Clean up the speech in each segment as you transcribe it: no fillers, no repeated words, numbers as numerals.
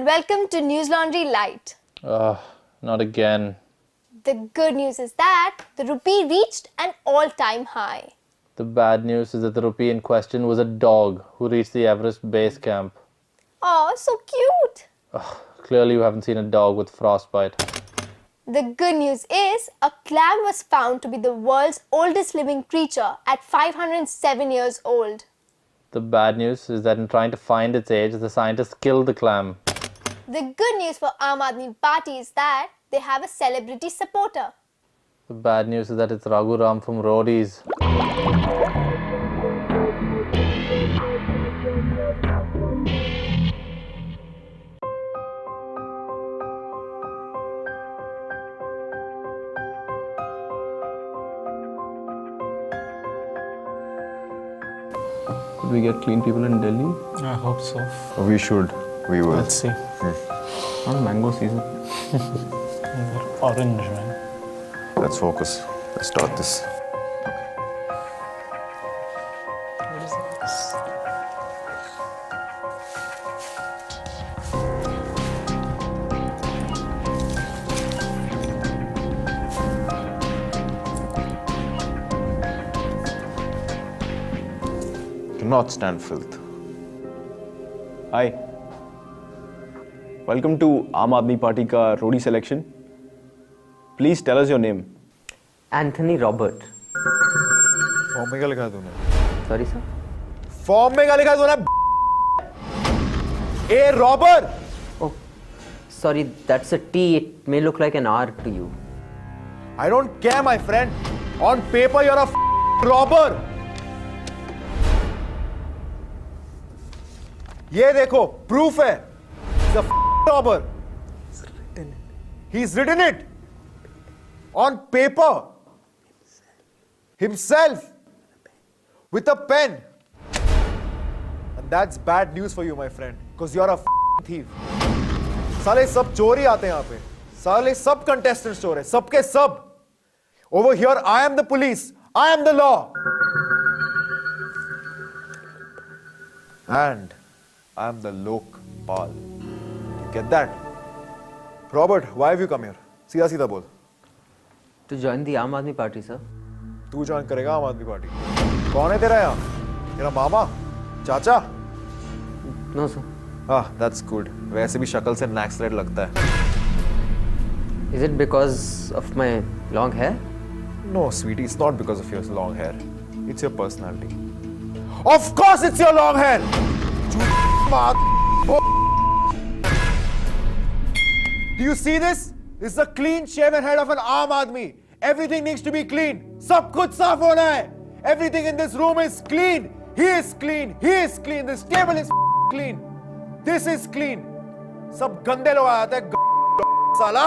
and welcome to News Laundry Light. Not again. The good news is that the rupee reached an all-time high. The bad news is that the rupee in question was a dog who reached the Everest base camp. Oh, so cute! Clearly you haven't seen a dog with frostbite. The good news is a clam was found to be the world's oldest living creature at 507 years old. The bad news is that in trying to find its age, the scientists killed the clam. The good news for Aam Aadmi Party is that they have a celebrity supporter. The bad news is that it's Raghu Ram from Roadies. Did we get clean people in Delhi? I hope so. We should. We will. Let's see. On mango season. They're orange, man. Let's focus. Let's start this. What is this? Cannot stand filth. Hi. Welcome to Aam Aadmi Party का रोडी selection. Please tell us your name. Anthony Robert. Form में क्या लिखा है तूने? Sorry sir. Form में क्या लिखा है तूने? ए robber. Oh, sorry, that's a T. It may look like an R to you. I don't care, my friend. On paper, you're a robber. ये देखो, proof है. He's a robber. He's written it. On paper. Himself. With a pen. And that's bad news for you, my friend. Because you're a thief. साले सब चोर ही आते हैं यहाँ पे. साले सब contestants चोर हैं. सबके सब. Over here, I am the police. I am the law. And I am the Lokpal. You get that? Robert, why have you come here? सीधा सीधा बोल. To join the आम आदमी पार्टी सर. तू ज्वाइन करेगा आम आदमी पार्टी. कौन है तेरा यहाँ? तेरा मामा? चाचा? No sir. Ah, that's good. वैसे भी शक्ल से नैक्सलेट लगता है. Is it because of my long hair? No, sweetie, it's not because of your long hair. It's your personality. Of course it's your long hair! Do you see this? This is a clean shaven head of an Aam Aadmi. Everything needs to be clean. सब कुछ साफ होना है. Everything in this room is clean. He is clean. He is clean. This table is clean. This is clean. सब गंदे लोग आते हैं साला.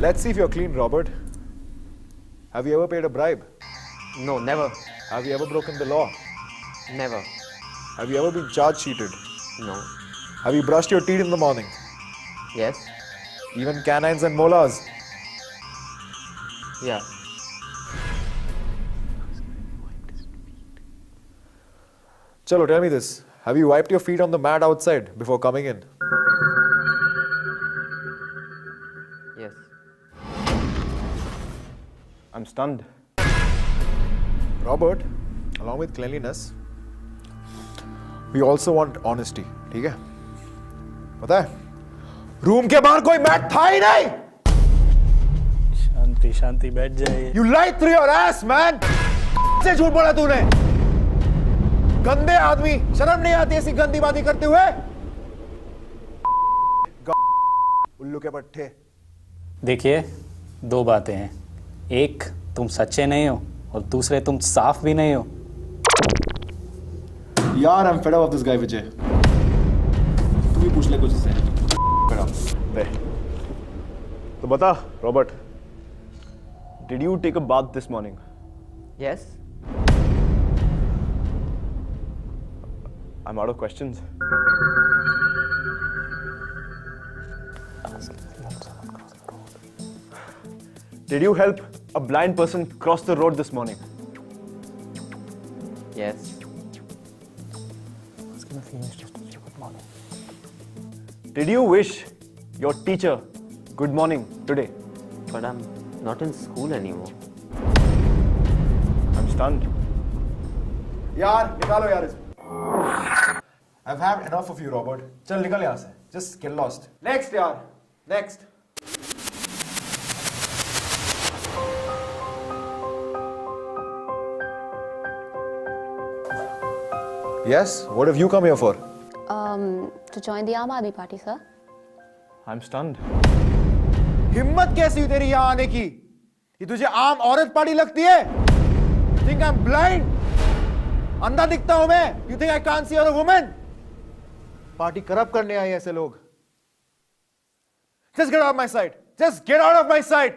Let's see if you're clean, Robert. Have you ever paid a bribe? No, never. Have you ever broken the law? Never. Have you ever been charge sheeted? No. Have you brushed your teeth in the morning? Yes. Even canines and molars? Yeah. Chalo, tell me this. Have you wiped your feet on the mat outside before coming in? Yes. I'm stunned. Robert, along with cleanliness, we also want honesty. ठीक है? पता है? Room के बाहर कोई mat था ही नहीं. शांति शांति बैठ जाइए. You lied through your ass, man. से झूठ बोला तूने. गंदे आदमी, शर्म नहीं आती ऐसी गंदी बातें करते हुए? उल्लू के पट्टे. देखिए, दो बातें हैं. एक, तुम सच्चे नहीं हो, और दूसरे, तुम साफ भी नहीं हो. यार, I'm fed up of this guy, Vijay. तू भी पूछ ले कुछ इससे. Fed up. There. तो बता, Robert. Did you take a bath this morning? Yes. I'm out of questions. Did you help a blind person cross the road this morning? Yes. Did you wish your teacher good morning today? But I'm not in school anymore. I'm stunned. यार निकालो यार इसको. I've had enough of you, Robert. चल निकल यहाँ से. Just get lost. Next यार. Next. Yes. What have you come here for? To join the Aam Aadmi Party, sir. I'm stunned. हिम्मत कैसी हुई तेरी यहाँ आने की? ये तुझे आम औरत पार्टी लगती है? You think I'm blind? अंधा दिखता हूं मैं? You think I can't see you're a woman? Party corrupt करने आए ऐसे लोग. Just get out of my sight. Just get out of my sight.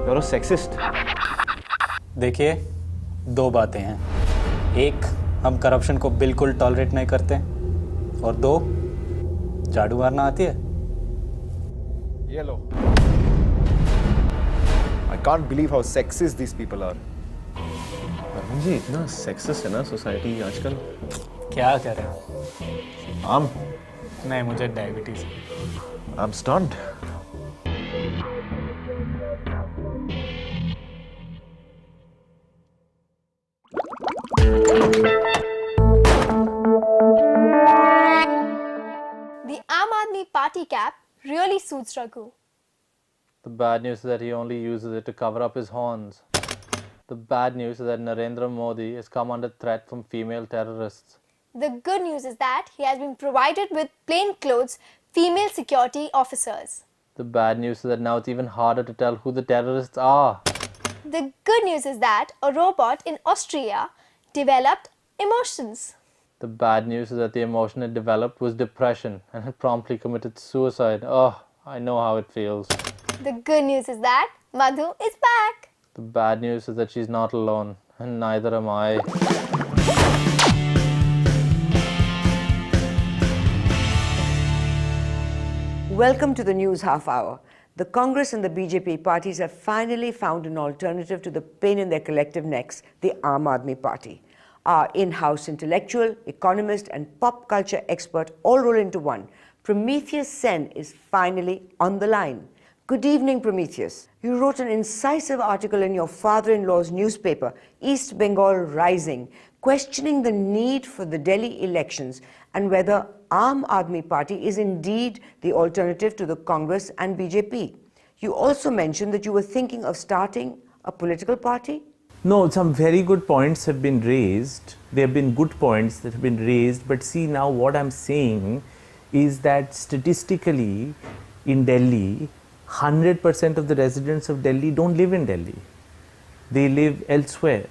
You're a sexist. देखिए, दो बातें हैं. एक, हम करप्शन को बिल्कुल टॉलरेट नहीं करते, और दो, झाड़ू मारना आती है. ये लो. I can't believe how sexist these people are. Arun ji इतना सेक्सिस्ट है ना सोसाइटी आजकल. क्या करें? I'm नहीं, मुझे diabetes. I'm stunned. The Aam Aadmi Party cap really suits Raghu. The bad news is that he only uses it to cover up his horns. The bad news is that Narendra Modi has come under threat from female terrorists. The good news is that he has been provided with plainclothes female security officers. The bad news is that now it's even harder to tell who the terrorists are. The good news is that a robot in Austria developed emotions. The bad news is that the emotion it developed was depression and it promptly committed suicide. Oh, I know how it feels. The good news is that Madhu is back. The bad news is that she's not alone, and neither am I. Welcome to the News Half Hour. The Congress and the BJP parties have finally found an alternative to the pain in their collective necks, the Aam Aadmi Party. Our in-house intellectual, economist and pop culture expert all roll into one. Prometheus Sen is finally on the line. Good evening, Prometheus. You wrote an incisive article in your father-in-law's newspaper, East Bengal Rising, questioning the need for the Delhi elections and whether Aam Aadmi Party is indeed the alternative to the Congress and BJP. You also mentioned that you were thinking of starting a political party? No, some very good points have been raised. There have been good points that have been raised, but see, now what I'm saying is that statistically in Delhi, 100% of the residents of Delhi don't live in Delhi. They live elsewhere.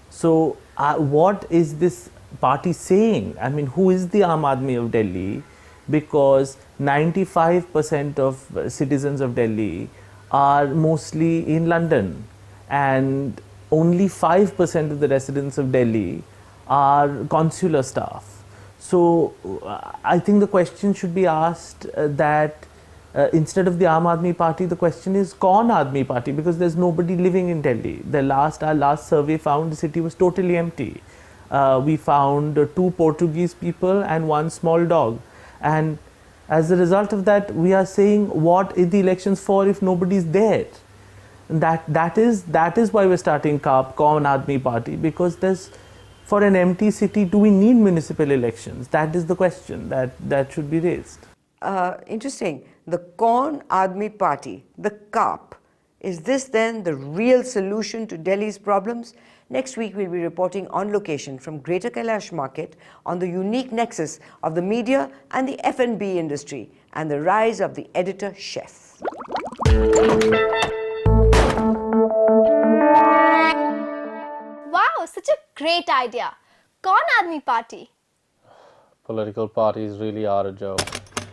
So what is this party saying? I mean, who is the Aam Aadmi of Delhi? Because 95% of citizens of Delhi are mostly in London, and only 5% of the residents of Delhi are consular staff. So I think the question should be asked that instead of the Aam Aadmi Party, the question is Kaun Aadmi Party, because there's nobody living in Delhi. Our last survey found the city was totally empty. We found 2 Portuguese people and 1 small dog. And as a result of that, we are saying, what is the elections for if nobody's there? And that is why we're starting Kaun Aadmi Party, because for an empty city, do we need municipal elections? That is the question that should be raised. Interesting. The Kaun Aadmi Party, the CAP, is this then the real solution to Delhi's problems? Next week, we'll be reporting on location from Greater Kailash Market on the unique nexus of the media and the F&B industry and the rise of the editor chef. Wow, such a great idea. Kaun Aadmi Party. Political parties really are a joke.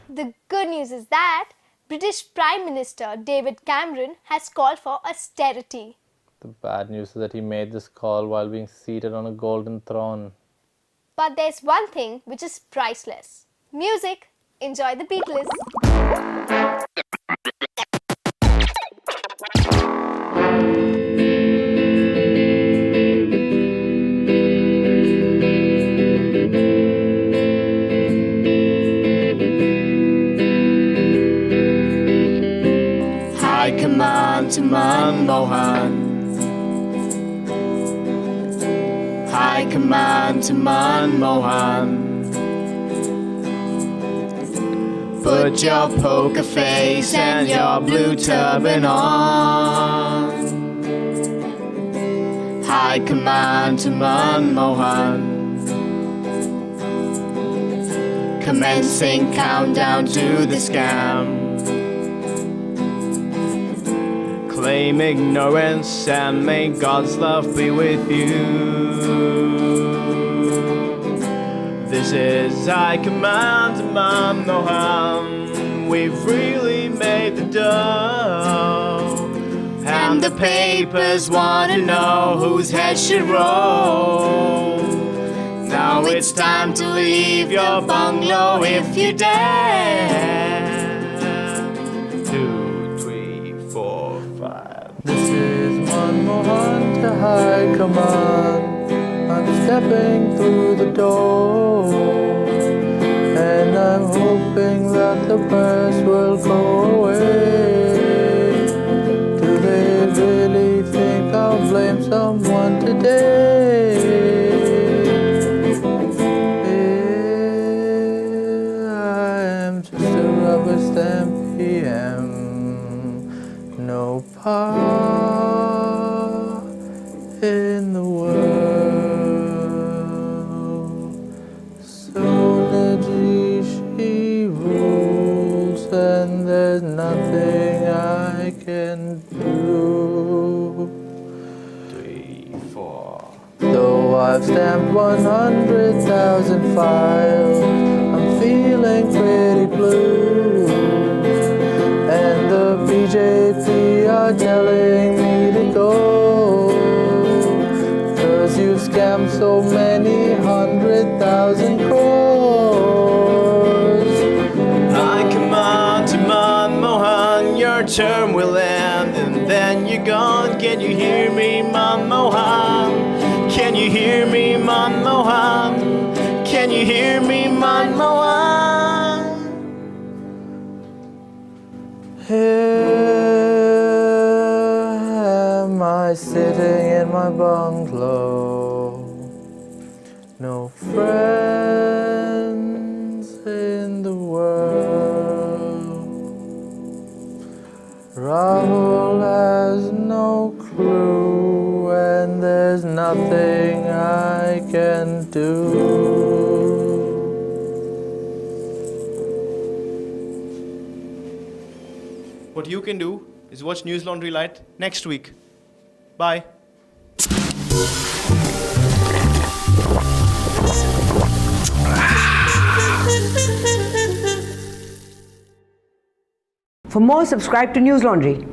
The good news is that British Prime Minister David Cameron has called for austerity. The bad news is that he made this call while being seated on a golden throne. But there's one thing which is priceless. Music. Enjoy the Beatles. Command to Manmohan. High Command to Manmohan. Put your poker face and your blue turban on. High Command to Manmohan. Commencing countdown to the scam. Claim ignorance and may God's love be with you. This is High Command to Manmohan. We've really made the dough, And the papers want to know whose head should roll. Now it's time to leave your bungalow if you dare. 2, 3, 4, 5. This is Manmohan to High Command. I'm stepping through the door, and I'm hoping that the press will go away. Do they really think I'll blame someone today? I am just a rubber stamp PM. No power in the world. Sonaji, she rules, and there's nothing I can do. 3, 4. Though I've stamped 100,000 files, I'm feeling pretty blue. And the BJP are telling me to go, 'cause you scammed so many 100,000 crores. I command to Manmohan, your term will end and then you're gone. Can you hear me, Manmohan? Can you hear me, Manmohan? Can you hear me, Manmohan? Here am I sitting in my bungalow, no friends in the world. Rahul has no clue, and there's nothing I can do. What you can do is watch News Laundry Light next week. Bye. For more, subscribe to News Laundry.